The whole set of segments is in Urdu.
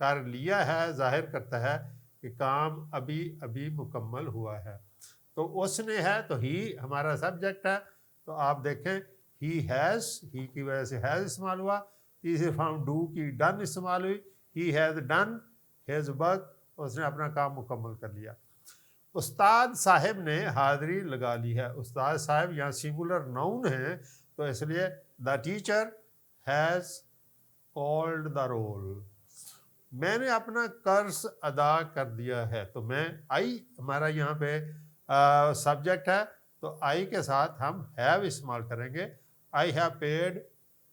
کر لیا ہے ظاہر کرتا ہے کہ کام ابھی ابھی مکمل ہوا ہے. تو اس نے ہے تو ہی ہمارا سبجیکٹ ہے. تو آپ دیکھیں ہی ہیز، ہی کی وجہ سے ہیز استعمال ہوا. تیسری فارم ڈو کی ڈن استعمال ہوئی. He has done his work, اس نے اپنا کام مکمل کر لیا. استاد صاحب نے حاضری لگا لی ہے. استاد صاحب یہاں سنگولر ناؤن ہے تو اس لیے the teacher has called the roll. میں نے اپنا قرض ادا کر دیا ہے. تو میں آئی ہمارا یہاں پہ سبجیکٹ ہے تو آئی کے ساتھ ہم ہیو استعمال کریں گے. I have paid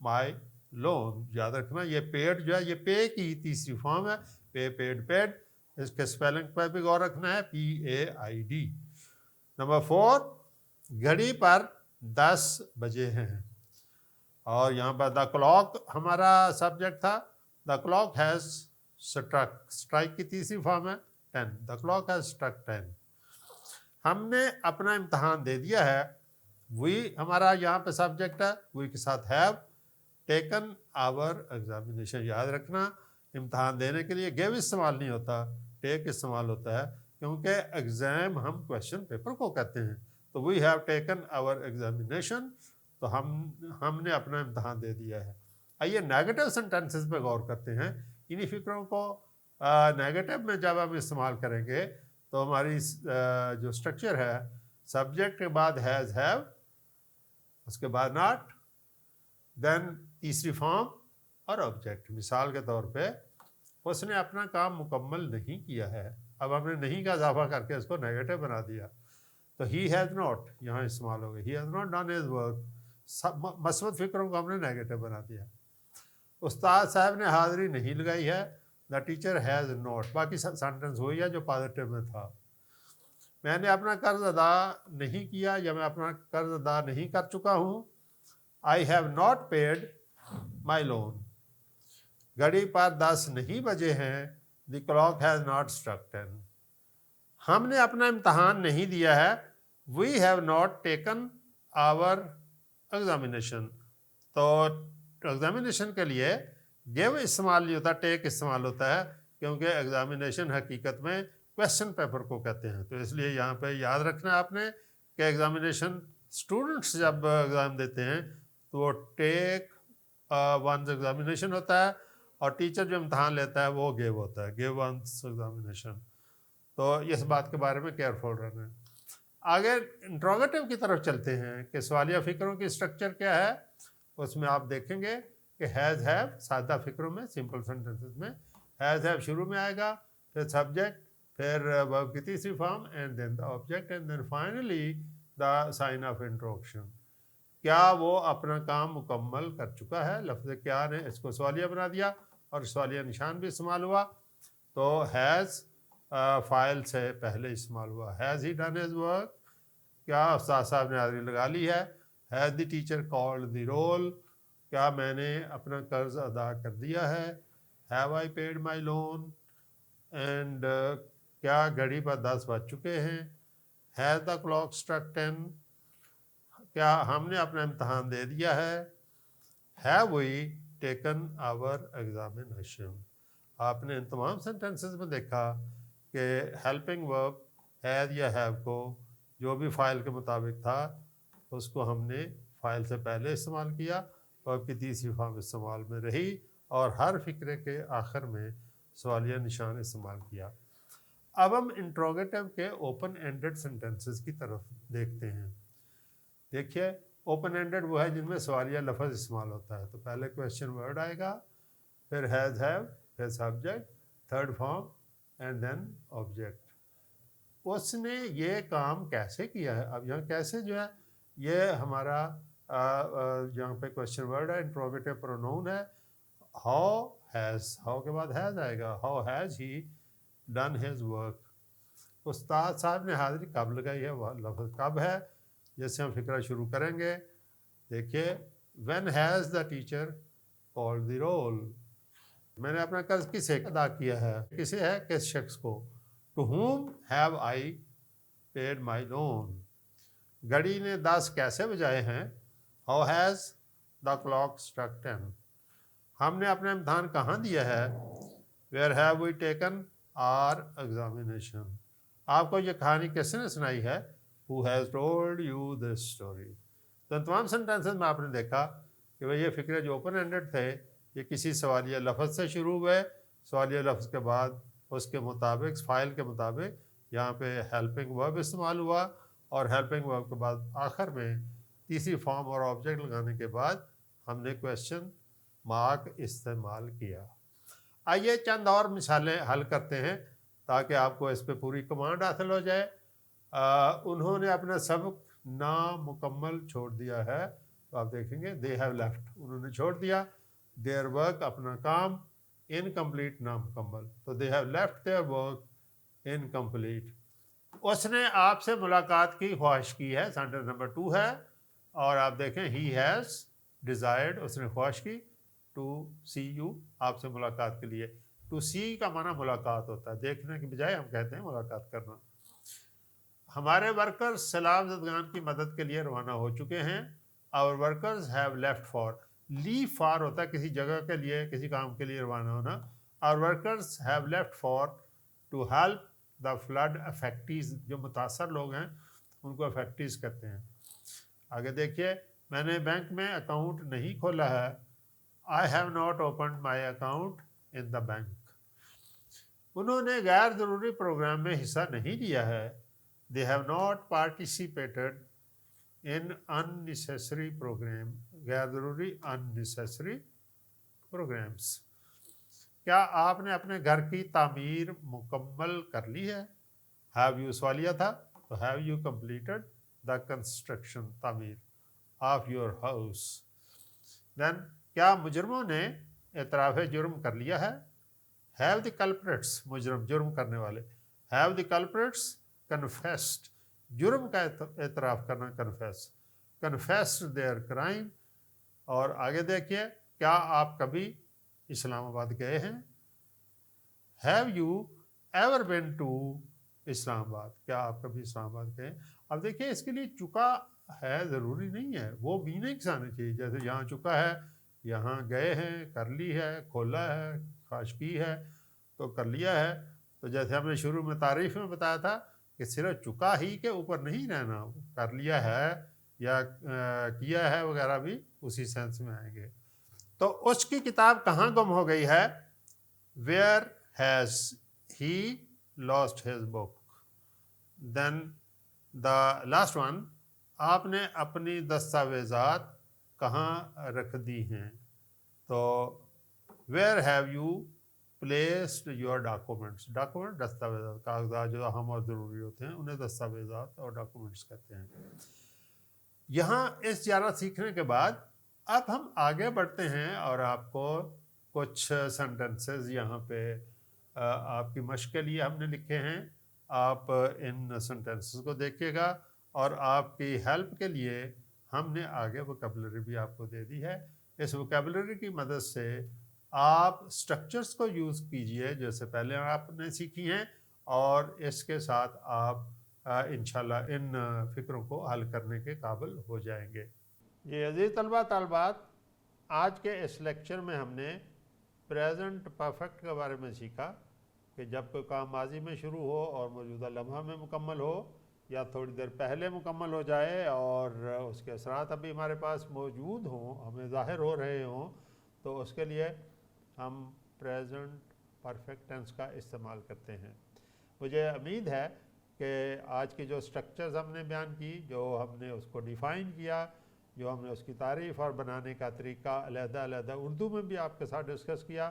my loan. یاد رکھنا یہ پیڈ جو ہے یہ پے کی تیسری فارم ہے. پے پیڈ پیڈ. اس کے اسپیلنگ پر بھی غور رکھنا ہے PAID. نمبر 4 گھڑی پر 10 بجے ہیں. اور یہاں پر دا کلاک ہمارا سبجیکٹ تھا. The clock has struck. Strike کی تیسری فارم ہے 10. The clock has struck 10. ہم نے اپنا امتحان دے دیا ہے. وی ہمارا یہاں پہ سبجیکٹ ہے. وی کے ساتھ ہیو ٹیکن آور ایگزامینیشن. یاد رکھنا امتحان دینے کے لیے گیو استعمال نہیں ہوتا، ٹیک استعمال ہوتا ہے، کیونکہ ایگزام ہم کویشچن پیپر کو کہتے ہیں. تو we have taken our examination. تو ہم نے اپنا امتحان دے دیا ہے. آئیے نیگیٹو سینٹینسز پہ غور کرتے ہیں. انہی فکروں کو نیگیٹو میں جب ہم استعمال کریں گے تو ہماری جو اسٹرکچر ہے سبجیکٹ کے بعد ہیز ہیو، اس کے بعد ناٹ، دین تیسری فارم اور آبجیکٹ. مثال کے طور پہ اس نے اپنا کام مکمل نہیں کیا ہے. اب ہم نے نہیں کا اضافہ کر کے اس کو نیگیٹو بنا دیا. تو ہی ہیز ناٹ یہاں استعمال ہو گیا. He has not done his work. مثبت فکروں کو ہم نے نیگیٹو بنا دیا. استاد صاحب نے حاضری نہیں لگائی ہے. دا ٹیچر ہیز ناٹ. باقی سینٹنس وہی ہے جو پازیٹیو میں تھا. میں نے اپنا قرض ادا نہیں کیا یا میں اپنا قرض ادا نہیں کر چکا ہوں. I have not paid my loan. گھڑی پر 10 نہیں بجے ہیں. The clock has not struck 10. ہم نے اپنا امتحان نہیں دیا ہے. We have not taken our examination. تو ایگزامینیشن کے لیے گیو استعمال نہیں ہوتا، ٹیک استعمال ہوتا ہے، کیونکہ ایگزامینیشن حقیقت میں کویشچن پیپر کو کہتے ہیں. تو اس لیے یہاں پہ یاد رکھنا آپ نے کہ ایگزامینیشن اسٹوڈنٹس جب ایگزام دیتے ہیں تو وہ ٹیک ونز ایگزامینیشن ہوتا ہے، اور ٹیچر جو امتحان لیتا ہے وہ گیو ہوتا ہے، گیو ونز ایگزامینیشن. تو اس بات کے بارے میں کیئرفل رہنا ہے. آگے انٹروگیٹو کی طرف چلتے ہیں کہ سوالیہ فکروں کی اسٹرکچر کیا ہے. اس میں آپ دیکھیں گے کہ ہیز ہیو سادہ فکروں میں سمپل سینٹنسز میں ہیز ہیو شروع میں آئے گا، پھر سبجیکٹ، پھر ورب کی تیسری form, and then the object, and then finally the sign of interrogation. کیا وہ اپنا کام مکمل کر چکا ہے. لفظ کیا نے اس کو سوالیہ بنا دیا اور سوالیہ نشان بھی استعمال ہوا. تو ہیز فائل سے پہلے استعمال ہوا. Has he done his work. کیا استاد صاحب نے حاضری لگا لی ہے. Has the teacher called the roll. کیا میں نے اپنا قرض ادا کر دیا ہے. Have I paid my loan. And کیا گھڑی پر 10 بج چکے ہیں. Has the clock struck 10. کیا ہم نے اپنا امتحان دے دیا ہے. Have we taken our examination. آپ نے ان تمام سینٹینسز میں دیکھا کہ ہیلپنگ ورب ہیز یا ہیو کو جو بھی فائل کے مطابق تھا اس کو ہم نے فائل سے پہلے استعمال کیا، ورب کی تیسری فارم استعمال میں رہی، اور ہر فقرے کے آخر میں سوالیہ نشان استعمال کیا. اب ہم انٹروگیٹو کے اوپن اینڈڈ سینٹینسز کی طرف دیکھتے ہیں. دیکھیے اوپن اینڈڈ وہ ہے جن میں سوالیہ لفظ استعمال ہوتا ہے. تو پہلے کویشچن ورڈ آئے گا، پھر ہیز ہیو، پھر subject, third form, and then object. اس نے یہ کام کیسے کیا ہے. اب یہاں کیسے جو ہے یہ ہمارا یہاں پہ کویشچن ورڈ ہے، انٹروگیٹو پروناؤن ہے. ہاؤ ہیز، ہاؤ کے بعد ہیز آئے گا. How has he done his work. استاد صاحب نے حاضری کب لگائی ہے. وہ لفظ کب ہے جس سے ہم فکرہ شروع کریں گے. دیکھیے when has the teacher called the roll. میں نے اپنا قرض کسے ادا کیا ہے. کسے ہے، کس شخص کو. To whom have I paid my loan. گھڑی نے 10 کیسے بجائے ہیں. How has the clock struck 10. ہم نے اپنا امتحان کہاں دیا ہے. Where have we taken our examination? آپ کو یہ کہانی کس نے سنائی ہے؟ Who has told you this story? تو ان تمام سینٹینسز میں آپ نے دیکھا کہ وہ یہ فکرے جو اوپن اینڈڈ تھے یہ کسی سوالیہ لفظ سے شروع ہوئے، سوالیہ لفظ کے بعد اس کے مطابق فائل کے مطابق یہاں پہ ہیلپنگ ورب استعمال ہوا، اور ہیلپنگ ورب کے بعد آخر میں تیسری فارم اور آبجیکٹ لگانے کے بعد ہم نے کویسچن مارک استعمال کیا۔ آئیے چند اور مثالیں حل کرتے ہیں تاکہ آپ کو اس پہ پوری کمانڈ حاصل ہو جائے۔ انہوں نے اپنا سبق نامکمل چھوڑ دیا ہے، تو آپ دیکھیں گے they have left، انہوں نے چھوڑ دیا، their work اپنا کام، incomplete نامکمل، تو they have left their work incomplete۔ اس نے آپ سے ملاقات کی خواہش کی ہے، سینٹنس نمبر 2 ہے، اور آپ دیکھیں he has desired، اس نے خواہش کی to see you، آپ سے ملاقات کے لیے۔ to see کا معنی ملاقات ہوتا ہے، دیکھنے کی بجائے ہم کہتے ہیں ملاقات کرنا۔ ہمارے ورکرز سیلاب زدگان کی مدد کے لیے روانہ ہو چکے ہیں۔ our workers have left for، leave for ہوتا ہے کسی جگہ کے لیے، کسی کام کے لیے روانہ ہونا۔ our workers have left for to help the flood affectees، جو متاثر لوگ ہیں ان کو affectees کہتے ہیں۔ آگے دیکھیے، میں نے بینک میں اکاؤنٹ نہیں کھولا ہے، I have not opened my account in the bank۔ انہوں نے غیر ضروری پروگرام میں حصہ نہیں لیا ہے، they have not participated in unnecessary program، غیر ضروری unnecessary programs۔ کیا آپ نے اپنے گھر کی تعمیر مکمل کر لی ہے؟ have you سوالیہ تھا، تو have you completed the construction، تعمیر of your house۔ then کیا مجرموں نے اعتراف جرم کر لیا ہے؟ have the culprits، مجرم جرم کرنے والے، have the culprits confessed، جرم کا اعتراف کرنا confessed their crime۔ اور آگے دیکھیے، کیا آپ کبھی اسلام آباد گئے ہیں؟ have you ever been to اسلام آباد، کیا آپ کبھی اسلام آباد گئے ہیں؟ اب دیکھیے اس کے لیے چکا ہے ضروری نہیں ہے، وہ میننگس آنے چاہیے، جیسے یہاں چکا ہے، یہاں گئے ہیں، کر لی ہے، کھولا ہے، خواہش کی ہے تو کر لیا ہے۔ تو جیسے ہم نے شروع میں تعریف میں بتایا تھا کہ صرف چکا ہی کے اوپر نہیں رہنا، کر لیا ہے یا کیا ہے وغیرہ بھی اسی سینس میں آئیں گے۔ تو اس کی کتاب کہاں گم ہو گئی ہے؟ Where has he lost his book؟ Then the last one، آپ نے اپنی دستاویزات کہاں رکھ دی ہیں؟ تو where have you placed your documents؟ Document دستاویزات، کاغذات جو اہم اور ضروری ہوتے ہیں انہیں دستاویزات اور ڈاکومنٹس کہتے ہیں۔ یہاں اس جارہ سیکھنے کے بعد اب ہم آگے بڑھتے ہیں اور آپ کو کچھ سینٹنسز یہاں پہ آپ کی مشق کے لیے ہم نے لکھے ہیں، آپ ان سینٹنسز کو دیکھیے گا، اور آپ کی ہیلپ کے لیے ہم نے آگے ووکیبلری بھی آپ کو دے دی ہے۔ اس ووکیبلری کی مدد سے آپ سٹرکچرز کو یوز کیجئے جیسے پہلے آپ نے سیکھی ہیں، اور اس کے ساتھ آپ انشاءاللہ ان فکروں کو حل کرنے کے قابل ہو جائیں گے۔ جی عزیز طلبہ طالبات، آج کے اس لیکچر میں ہم نے پریزنٹ پرفیکٹ کے بارے میں سیکھا کہ جب کوئی کام ماضی میں شروع ہو اور موجودہ لمحہ میں مکمل ہو، یا تھوڑی دیر پہلے مکمل ہو جائے اور اس کے اثرات ابھی ہمارے پاس موجود ہوں، ہمیں ظاہر ہو رہے ہوں، تو اس کے لیے ہم پریزنٹ پرفیکٹ ٹینس کا استعمال کرتے ہیں۔ مجھے امید ہے کہ آج کی جو سٹرکچرز ہم نے بیان کی، جو ہم نے اس کو ڈیفائن کیا، جو ہم نے اس کی تعریف اور بنانے کا طریقہ علیحدہ علیحدہ اردو میں بھی آپ کے ساتھ ڈسکس کیا،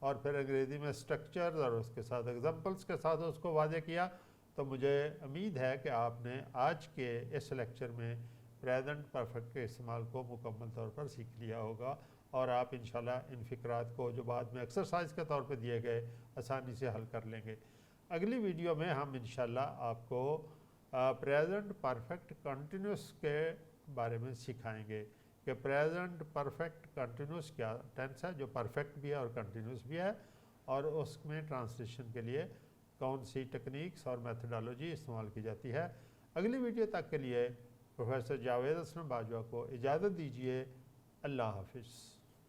اور پھر انگریزی میں سٹرکچرز اور اس کے ساتھ ایگزامپلس کے ساتھ اس کو واضح کیا، تو مجھے امید ہے کہ آپ نے آج کے اس لیکچر میں پریزنٹ پرفیکٹ کے استعمال کو مکمل طور پر سیکھ لیا ہوگا، اور آپ انشاءاللہ ان فکرات کو جو بعد میں ایکسرسائز کے طور پہ دیے گئے آسانی سے حل کر لیں گے۔ اگلی ویڈیو میں ہم انشاءاللہ آپ کو پریزنٹ پرفیکٹ کنٹینیوس کے بارے میں سکھائیں گے کہ پریزنٹ پرفیکٹ کنٹینیوس کیا ٹینس ہے جو پرفیکٹ بھی ہے اور کنٹینیوس بھی ہے، اور اس میں ٹرانسلیشن کے لیے کون سی ٹیکنیکس اور میتھڈالوجی استعمال کی جاتی ہے۔ اگلی ویڈیو تک کے لیے پروفیسر جاوید اسلم باجوہ کو اجازت دیجیے۔ اللہ حافظ۔